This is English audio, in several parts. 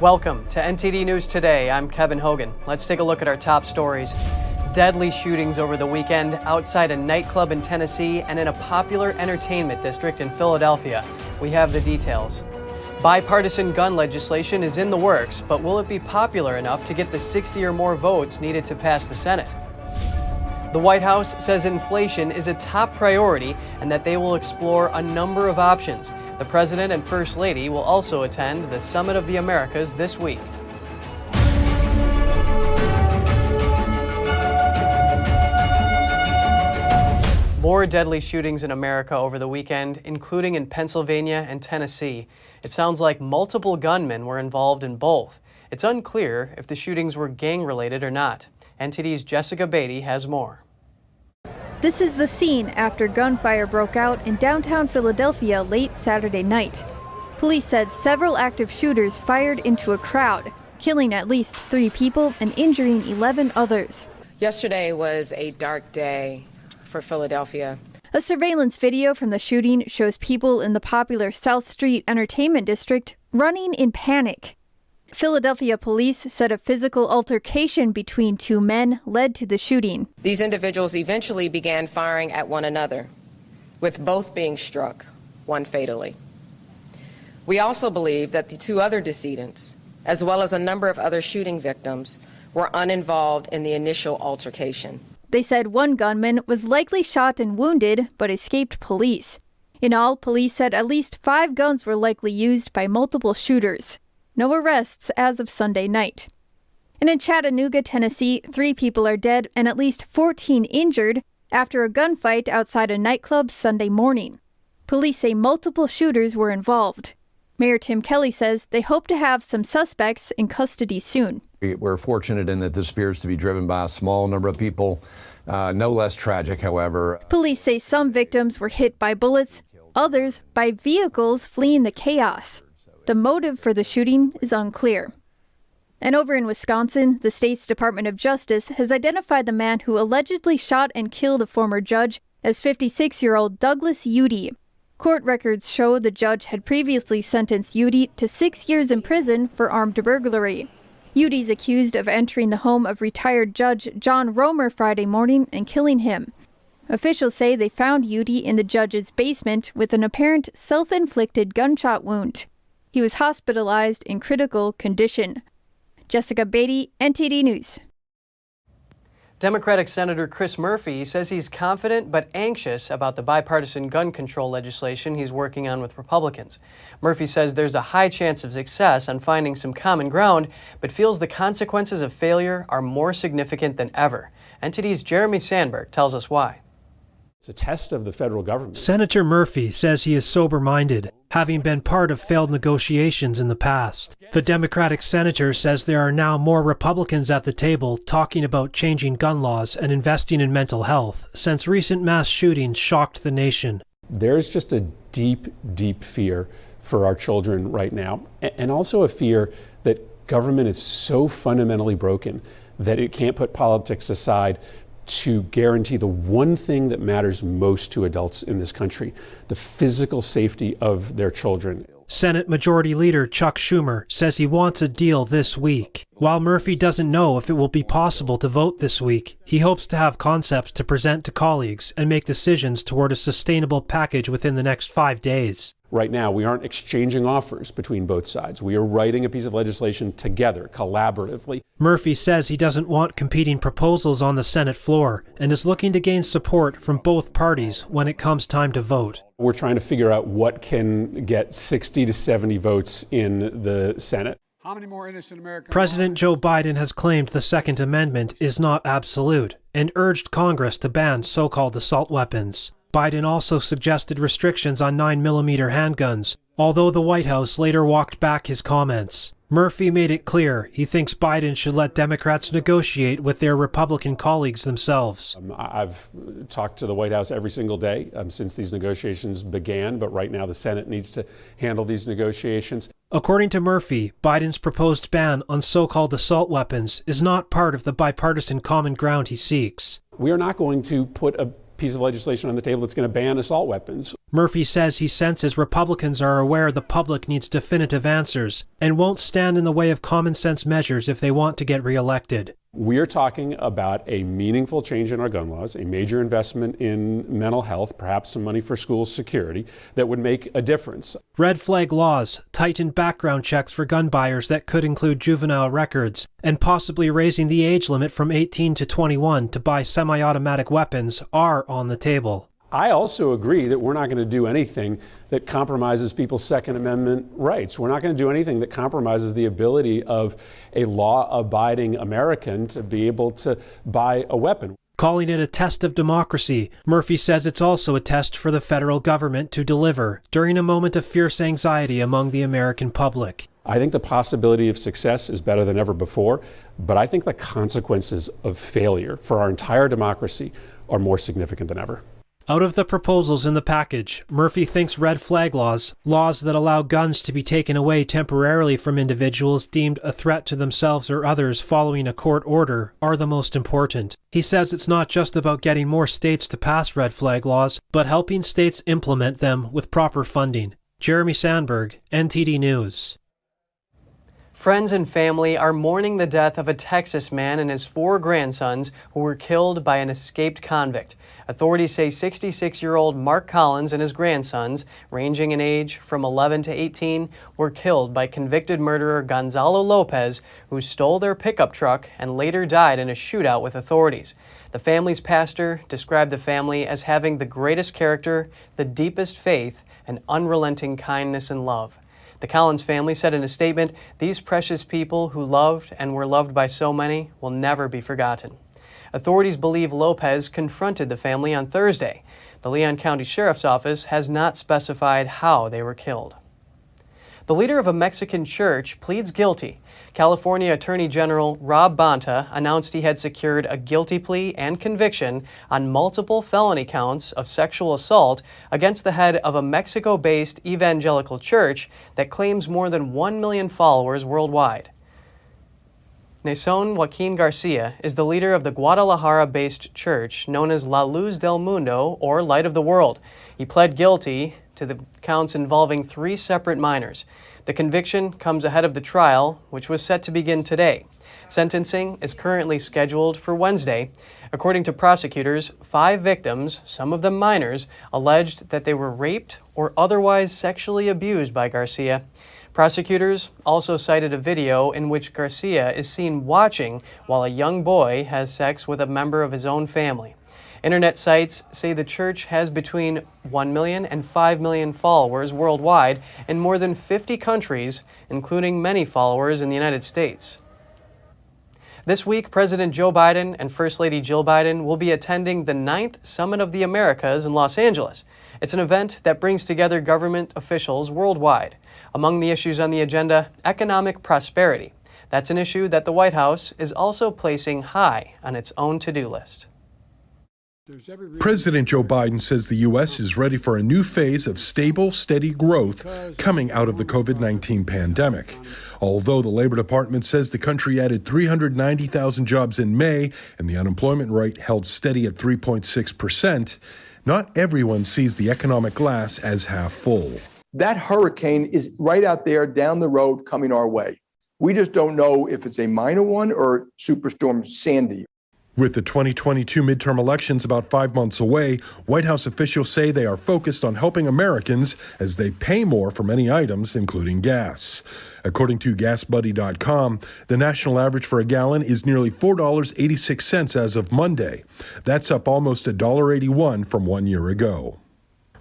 Welcome to NTD News Today. I'm Kevin Hogan. Let's take a look at our top stories. Deadly shootings over the weekend outside a nightclub in Tennessee and in a popular entertainment district in Philadelphia. We have the details. Bipartisan gun legislation is in the works, but will it be popular enough to get the 60 or more votes needed to pass the Senate? The White House says inflation is a top priority and that they will explore a number of options. The President and First Lady will also attend the Summit of the Americas this week. More deadly shootings in America over the weekend, including in Pennsylvania and Tennessee. It sounds like multiple gunmen were involved in both. It's unclear if the shootings were gang-related or not. NTD's Jessica Beatty has more. This is the scene after gunfire broke out in downtown Philadelphia late Saturday night. Police said several active shooters fired into a crowd, killing at least 3 people and injuring 11 others. Yesterday was a dark day for Philadelphia. A surveillance video from the shooting shows people in the popular South Street entertainment district running in panic. Philadelphia police said a physical altercation between 2 men led to the shooting. These individuals eventually began firing at one another, with both being struck, one fatally. We also believe that the 2 other decedents, as well as a number of other shooting victims, were uninvolved in the initial altercation. They said one gunman was likely shot and wounded, but escaped police. In all, police said at least 5 guns were likely used by multiple shooters. No arrests as of Sunday night. And in Chattanooga, Tennessee, 3 people are dead and at least 14 injured after a gunfight outside a nightclub Sunday morning. Police say multiple shooters were involved. Mayor Tim Kelly says they hope to have some suspects in custody soon. We're fortunate in that this appears to be driven by a small number of people, no less tragic, however. Police say some victims were hit by bullets, others by vehicles fleeing the chaos. The motive for the shooting is unclear. And over in Wisconsin, the state's Department of Justice has identified the man who allegedly shot and killed a former judge as 56-year-old Douglas Udy. Court records show the judge had previously sentenced Udy to 6 years in prison for armed burglary. Udy's accused of entering the home of retired Judge John Romer Friday morning and killing him. Officials say they found Udy in the judge's basement with an apparent self-inflicted gunshot wound. He was hospitalized in critical condition. Jessica Beatty, NTD News. Democratic Senator Chris Murphy says he's confident but anxious about the bipartisan gun control legislation he's working on with Republicans. Murphy says there's a high chance of success on finding some common ground, but feels the consequences of failure are more significant than ever. NTD's Jeremy Sandberg tells us why. It's a test of the federal government. Senator Murphy says he is sober-minded, having been part of failed negotiations in the past. The Democratic senator says there are now more Republicans at the table talking about changing gun laws and investing in mental health since recent mass shootings shocked the nation. There's just a deep, deep fear for our children right now, and also a fear that government is so fundamentally broken that it can't put politics aside to guarantee the one thing that matters most to adults in this country, the physical safety of their children. Senate Majority Leader Chuck Schumer says he wants a deal this week. While Murphy doesn't know if it will be possible to vote this week, he hopes to have concepts to present to colleagues and make decisions toward a sustainable package within the next 5 days. Right now, we aren't exchanging offers between both sides. We are writing a piece of legislation together, collaboratively. Murphy says he doesn't want competing proposals on the Senate floor and is looking to gain support from both parties when it comes time to vote. We're trying to figure out what can get 60 to 70 votes in the Senate. How many more innocent Americans? President Joe Biden has claimed the Second Amendment is not absolute and urged Congress to ban so-called assault weapons. Biden also suggested restrictions on 9mm handguns, although the White House later walked back his comments. Murphy made it clear he thinks Biden should let Democrats negotiate with their Republican colleagues themselves. I've talked to the White House every single day since these negotiations began, but right now the Senate needs to handle these negotiations. According to Murphy, Biden's proposed ban on so-called assault weapons is not part of the bipartisan common ground he seeks. We are not going to put a piece of legislation on the table that's going to ban assault weapons. Murphy says he senses Republicans are aware the public needs definitive answers and won't stand in the way of common sense measures if they want to get reelected. We are talking about a meaningful change in our gun laws, a major investment in mental health, perhaps some money for school security that would make a difference. Red flag laws, tightened background checks for gun buyers that could include juvenile records, and possibly raising the age limit from 18 to 21 to buy semi-automatic weapons are on the table. I also agree that we're not going to do anything that compromises people's Second Amendment rights. We're not going to do anything that compromises the ability of a law-abiding American to be able to buy a weapon. Calling it a test of democracy, Murphy says it's also a test for the federal government to deliver during a moment of fierce anxiety among the American public. I think the possibility of success is better than ever before, but I think the consequences of failure for our entire democracy are more significant than ever. Out of the proposals in the package, Murphy thinks red flag laws, laws that allow guns to be taken away temporarily from individuals deemed a threat to themselves or others following a court order, are the most important. He says it's not just about getting more states to pass red flag laws, but helping states implement them with proper funding. Jeremy Sandberg, NTD News. Friends and family are mourning the death of a Texas man and his 4 grandsons who were killed by an escaped convict. Authorities say 66-year-old Mark Collins and his grandsons, ranging in age from 11 to 18, were killed by convicted murderer Gonzalo Lopez, who stole their pickup truck and later died in a shootout with authorities. The family's pastor described the family as having the greatest character, the deepest faith, and unrelenting kindness and love. The Collins family said in a statement, "These precious people who loved and were loved by so many will never be forgotten." Authorities believe Lopez confronted the family on Thursday. The Leon County Sheriff's Office has not specified how they were killed. The leader of a Mexican church pleads guilty. California Attorney General Rob Bonta announced he had secured a guilty plea and conviction on multiple felony counts of sexual assault against the head of a Mexico-based evangelical church that claims more than 1 million followers worldwide. Nason Joaquin Garcia is the leader of the Guadalajara-based church known as La Luz del Mundo, or Light of the World. He pled guilty to the counts involving 3 separate minors. The conviction comes ahead of the trial, which was set to begin today. Sentencing is currently scheduled for Wednesday. According to prosecutors, 5 victims, some of them minors, alleged that they were raped or otherwise sexually abused by Garcia. Prosecutors also cited a video in which Garcia is seen watching while a young boy has sex with a member of his own family. Internet sites say the church has between 1 million and 5 million followers worldwide in more than 50 countries, including many followers in the United States. This week, President Joe Biden and First Lady Jill Biden will be attending the 9th Summit of the Americas in Los Angeles. It's an event that brings together government officials worldwide. Among the issues on the agenda, economic prosperity. That's an issue that the White House is also placing high on its own to-do list. President Joe Biden says the U.S. is ready for a new phase of stable, steady growth coming out of the COVID-19 pandemic. Although the Labor Department says the country added 390,000 jobs in May and the unemployment rate held steady at 3.6%, not everyone sees the economic glass as half full. That hurricane is right out there down the road coming our way. We just don't know if it's a minor one or Superstorm Sandy. With the 2022 midterm elections about 5 months away, White House officials say they are focused on helping Americans as they pay more for many items, including gas. According to GasBuddy.com, the national average for a gallon is nearly $4.86 as of Monday. That's up almost $1.81 from 1 year ago.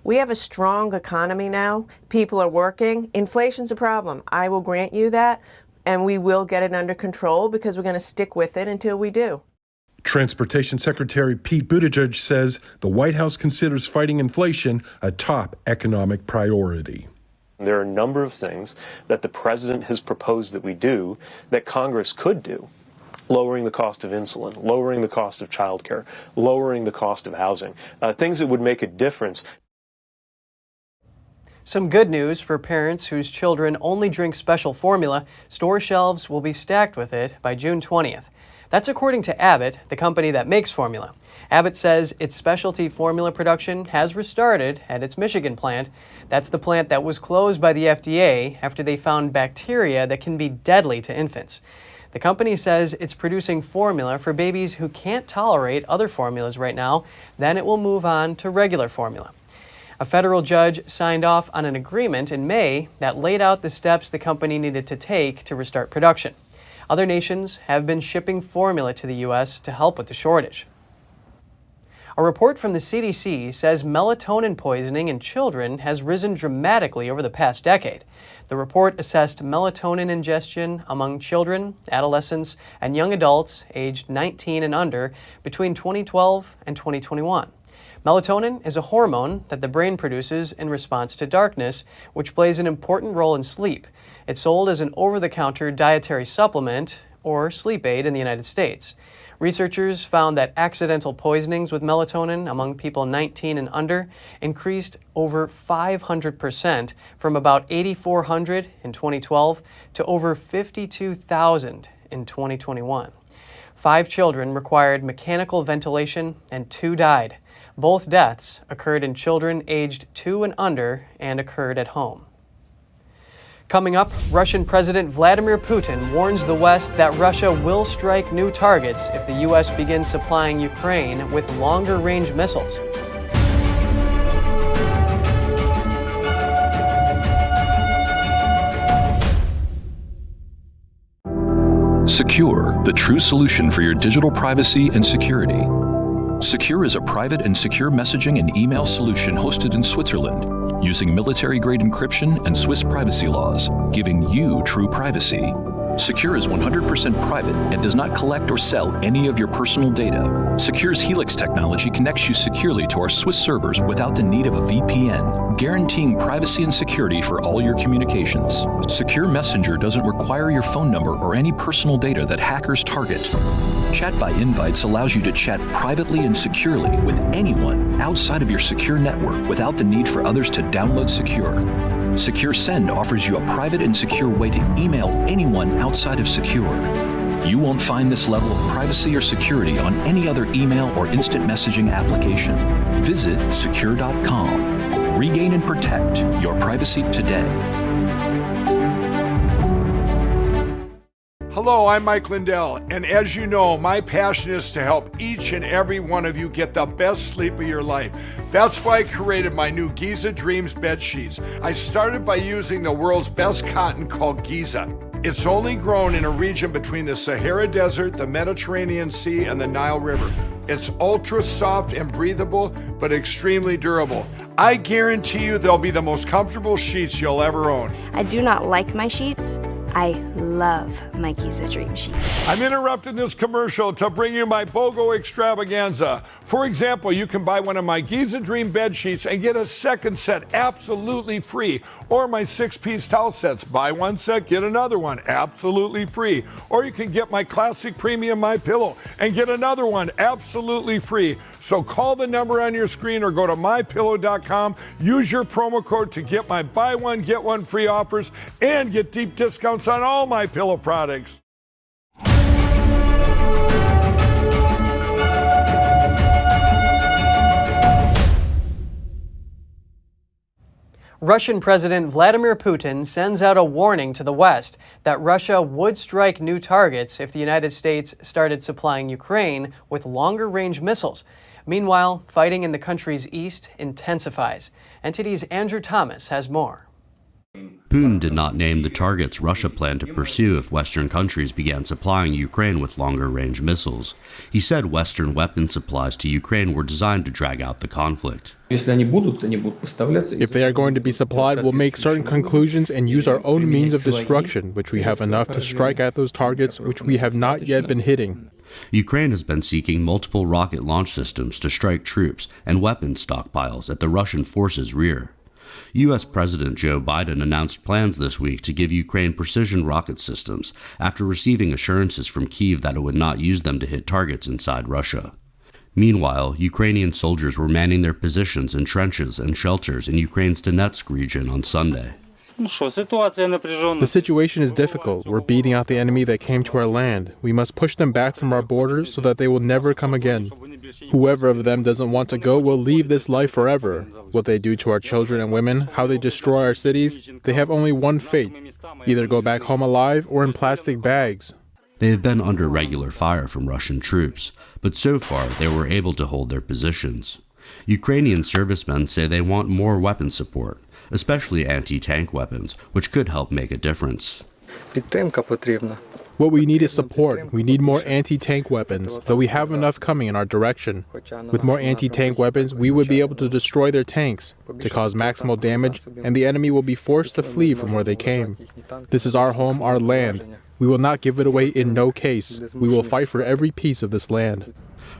We have a strong economy now. People are working. Inflation's a problem. I will grant you that, and we will get it under control because we're going to stick with it until we do. Transportation Secretary Pete Buttigieg says the White House considers fighting inflation a top economic priority. There are a number of things that the president has proposed that we do that Congress could do. Lowering the cost of insulin, lowering the cost of childcare, lowering the cost of housing, things that would make a difference. Some good news for parents whose children only drink special formula. Store shelves will be stacked with it by June 20th. That's according to Abbott, the company that makes formula. Abbott says its specialty formula production has restarted at its Michigan plant. That's the plant that was closed by the FDA after they found bacteria that can be deadly to infants. The company says it's producing formula for babies who can't tolerate other formulas right now. Then it will move on to regular formula. A federal judge signed off on an agreement in May that laid out the steps the company needed to take to restart production. Other nations have been shipping formula to the U.S. to help with the shortage. A report from the CDC says melatonin poisoning in children has risen dramatically over the past decade. The report assessed melatonin ingestion among children, adolescents, and young adults aged 19 and under between 2012 and 2021. Melatonin is a hormone that the brain produces in response to darkness, which plays an important role in sleep. It's sold as an over-the-counter dietary supplement or sleep aid in the United States. Researchers found that accidental poisonings with melatonin among people 19 and under increased over 500% from about 8,400 in 2012 to over 52,000 in 2021. 5 children required mechanical ventilation and 2 died. Both deaths occurred in children aged 2 and under and occurred at home. Coming up, Russian President Vladimir Putin warns the West that Russia will strike new targets if the U.S. begins supplying Ukraine with longer-range missiles. Secure, the true solution for your digital privacy and security. Secure is a private and secure messaging and email solution hosted in Switzerland, using military-grade encryption and Swiss privacy laws, giving you true privacy. Secure is 100% private and does not collect or sell any of your personal data. Secure's Helix technology connects you securely to our Swiss servers without the need of a VPN, guaranteeing privacy and security for all your communications. Secure Messenger doesn't require your phone number or any personal data that hackers target. Chat by Invites allows you to chat privately and securely with anyone outside of your secure network without the need for others to download Secure. Secure Send offers you a private and secure way to email anyone outside of Secure. You won't find this level of privacy or security on any other email or instant messaging application. Visit secure.com. Regain and protect your privacy today. Hello, I'm Mike Lindell, and as you know, my passion is to help each and every one of you get the best sleep of your life. That's why I created my new Giza Dreams bed sheets. I started by using the world's best cotton called Giza. It's only grown in a region between the Sahara Desert, the Mediterranean Sea, and the Nile River. It's ultra soft and breathable, but extremely durable. I guarantee you they'll be the most comfortable sheets you'll ever own. I do not like my sheets. I love my Giza Dream sheets. I'm interrupting this commercial to bring you my BOGO extravaganza. For example, you can buy one of my Giza Dream bed sheets and get a second set absolutely free. Or my 6-piece towel sets. Buy one set, get another one absolutely free. Or you can get my classic premium My Pillow and get another one absolutely free. So call the number on your screen or go to mypillow.com. Use your promo code to get my buy one, get one free offers and get deep discounts on all My Pillow products. Russian President Vladimir Putin sends out a warning to the West that Russia would strike new targets if the United States started supplying Ukraine with longer-range missiles. Meanwhile, fighting in the country's east intensifies. NTD's Andrew Thomas has more. Putin did not name the targets Russia planned to pursue if Western countries began supplying Ukraine with longer-range missiles. He said Western weapon supplies to Ukraine were designed to drag out the conflict. If they are going to be supplied, we'll make certain conclusions and use our own means of destruction, which we have enough to strike at those targets which we have not yet been hitting. Ukraine has been seeking multiple rocket launch systems to strike troops and weapons stockpiles at the Russian forces' rear. U.S. President Joe Biden announced plans this week to give Ukraine precision rocket systems after receiving assurances from Kyiv that it would not use them to hit targets inside Russia. Meanwhile, Ukrainian soldiers were manning their positions in trenches and shelters in Ukraine's Donetsk region on Sunday. The situation is difficult. We're beating out the enemy that came to our land. We must push them back from our borders so that they will never come again. Whoever of them doesn't want to go will leave this life forever. What they do to our children and women, how they destroy our cities, they have only one fate: either go back home alive or in plastic bags. They have been under regular fire from Russian troops, but so far they were able to hold their positions. Ukrainian servicemen say they want more weapon support, especially anti-tank weapons, which could help make a difference. What we need is support. We need more anti-tank weapons, though we have enough coming in our direction. With more anti-tank weapons, we would be able to destroy their tanks, to cause maximal damage, and the enemy will be forced to flee from where they came. This is our home, our land. We will not give it away in no case. We will fight for every piece of this land.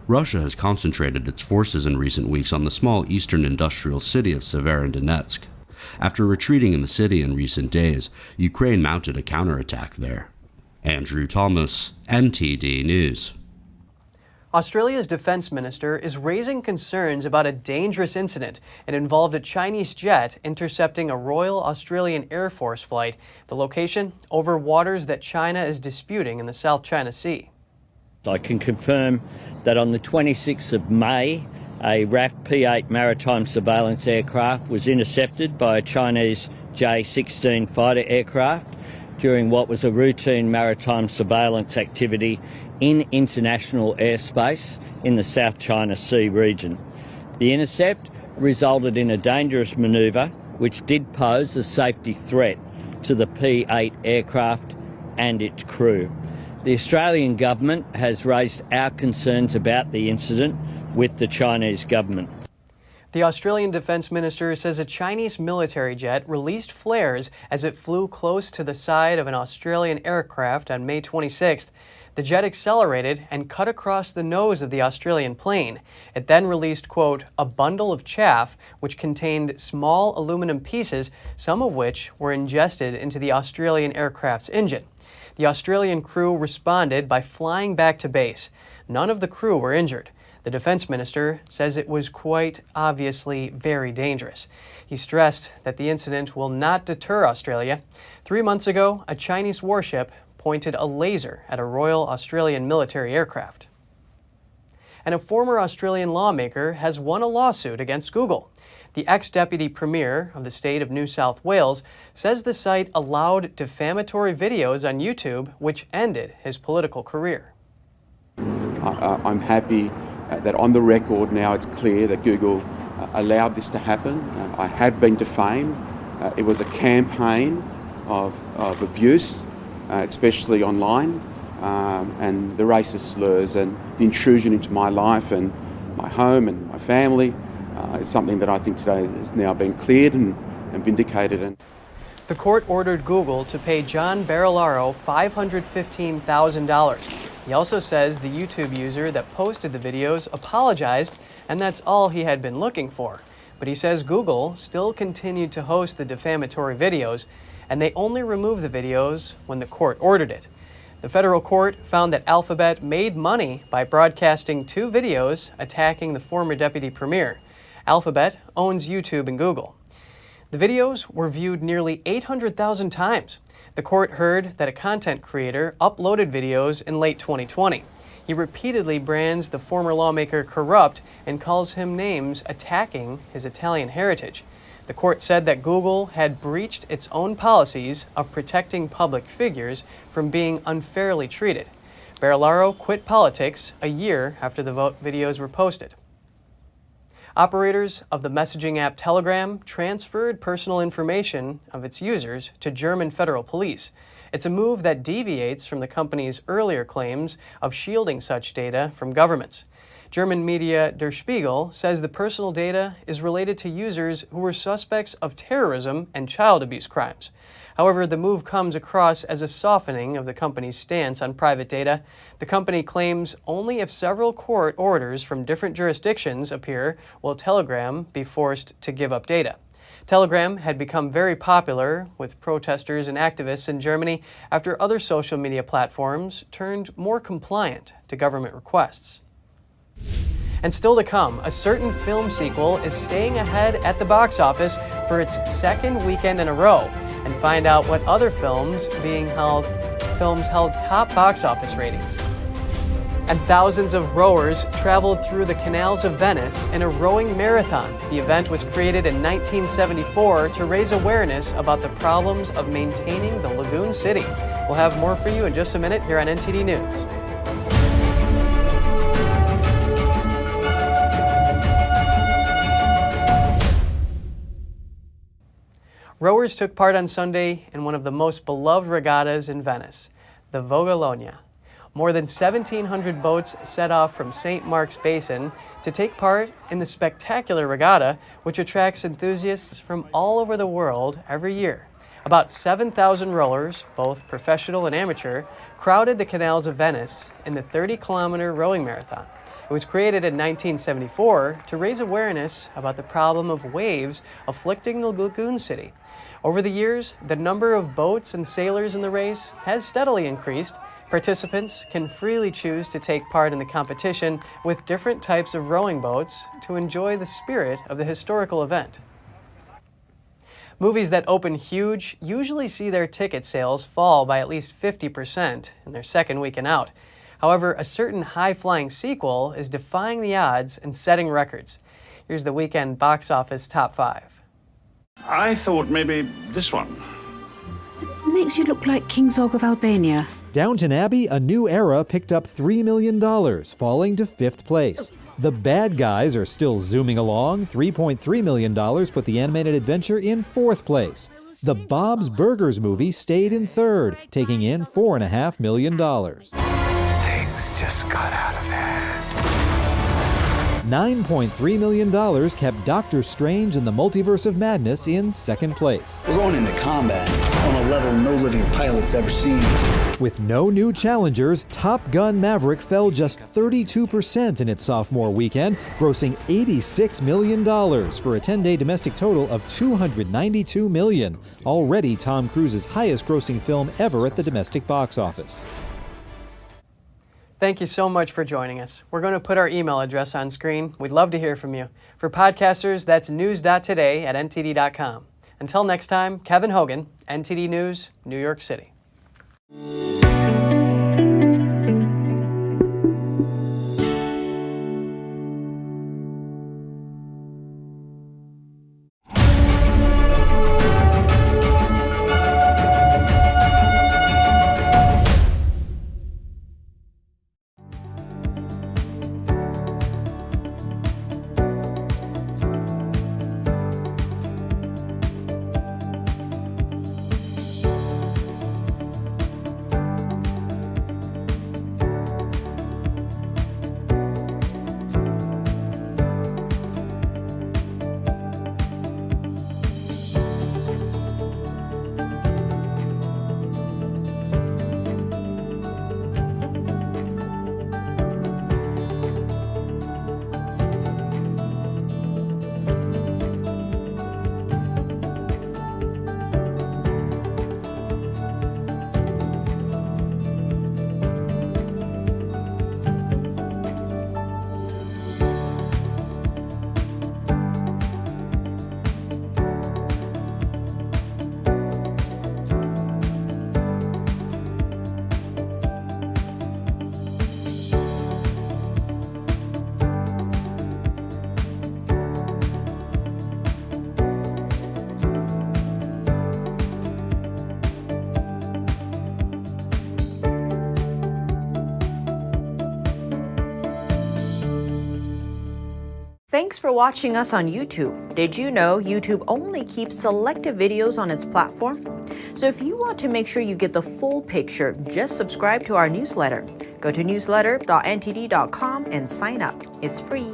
Russia has concentrated its forces in recent weeks on the small eastern industrial city of Severodonetsk. After retreating in the city in recent days, Ukraine mounted a counterattack there. Andrew Thomas, NTD News. Australia's defense minister is raising concerns about a dangerous incident. It involved a Chinese jet intercepting a Royal Australian Air Force flight, the location over waters that China is disputing in the South China Sea. I can confirm that on the 26th of May, a RAF P-8 maritime surveillance aircraft was intercepted by a Chinese J-16 fighter aircraft during what was a routine maritime surveillance activity in international airspace in the South China Sea region. The intercept resulted in a dangerous manoeuvre which did pose a safety threat to the P-8 aircraft and its crew. The Australian government has raised our concerns about the incident with the Chinese government. The Australian Defence Minister says a Chinese military jet released flares as it flew close to the side of an Australian aircraft on May 26th. The jet accelerated and cut across the nose of the Australian plane. It then released, quote, a bundle of chaff which contained small aluminum pieces, some of which were ingested into the Australian aircraft's engine. The Australian crew responded by flying back to base. None of the crew were injured. The defense minister says it was quite obviously very dangerous. He stressed that the incident will not deter Australia. 3 months ago, a Chinese warship pointed a laser at a Royal Australian military aircraft. And a former Australian lawmaker has won a lawsuit against Google. The ex-deputy premier of the state of New South Wales says the site allowed defamatory videos on YouTube, which ended his political career. I'm happy that on the record now it's clear that Google allowed this to happen. I have been defamed. It was a campaign of abuse, especially online, and the racist slurs and the intrusion into my life and my home and my family is something that I think today has now been cleared and vindicated. The court ordered Google to pay John Barilaro $515,000. He also says the YouTube user that posted the videos apologized, and that's all he had been looking for. But he says Google still continued to host the defamatory videos, and they only removed the videos when the court ordered it. The federal court found that Alphabet made money by broadcasting 2 videos attacking the former deputy premier. Alphabet owns YouTube and Google. The videos were viewed nearly 800,000 times. The court heard that a content creator uploaded videos in late 2020. He repeatedly brands the former lawmaker corrupt and calls him names attacking his Italian heritage. The court said that Google had breached its own policies of protecting public figures from being unfairly treated. Barilaro quit politics a year after the videos were posted. Operators of the messaging app Telegram transferred personal information of its users to German federal police. It's a move that deviates from the company's earlier claims of shielding such data from governments. German media Der Spiegel says the personal data is related to users who were suspects of terrorism and child abuse crimes. However, the move comes across as a softening of the company's stance on private data. The company claims only if several court orders from different jurisdictions appear will Telegram be forced to give up data. Telegram had become very popular with protesters and activists in Germany after other social media platforms turned more compliant to government requests. And still to come, a certain film sequel is staying ahead at the box office for its second weekend in a row. and find out what other films held top box office ratings. And thousands of rowers traveled through the canals of Venice in a rowing marathon. The event was created in 1974 to raise awareness about the problems of maintaining the lagoon city. We'll have more for you in just a minute here on NTD News. Rowers took part on Sunday in one of the most beloved regattas in Venice, the Vogalonga. More than 1,700 boats set off from St. Mark's Basin to take part in the spectacular regatta, which attracts enthusiasts from all over the world every year. About 7,000 rowers, both professional and amateur, crowded the canals of Venice in the 30-kilometer rowing marathon. It was created in 1974 to raise awareness about the problem of waves afflicting the lagoon city. Over the years, the number of boats and sailors in the race has steadily increased. Participants can freely choose to take part in the competition with different types of rowing boats to enjoy the spirit of the historical event. Movies that open huge usually see their ticket sales fall by at least 50% in their second weekend out. However, a certain high-flying sequel is defying the odds and setting records. Here's the weekend box office top 5. I thought maybe this one. It makes you look like King Zog of Albania. Downton Abbey, A New Era picked up $3 million, falling to 5th place. The Bad Guys are still zooming along. $3.3 million put the animated adventure in 4th place. The Bob's Burgers movie stayed in 3rd, taking in $4.5 million. Things just got out of hand. $9.3 million kept Doctor Strange and the Multiverse of Madness in 2nd place. We're going into combat on a level no living pilot's ever seen. With no new challengers, Top Gun Maverick fell just 32% in its sophomore weekend, grossing $86 million for a 10-day domestic total of $292 million, already Tom Cruise's highest-grossing film ever at the domestic box office. Thank you so much for joining us. We're going to put our email address on screen. We'd love to hear from you. For podcasters, that's news.today@ntd.com. Until next time, Kevin Hogan, NTD News, New York City. Thanks for watching us on YouTube. Did you know YouTube only keeps selective videos on its platform? So if you want to make sure you get the full picture, just subscribe to our newsletter. Go to newsletter.ntd.com and sign up. It's free.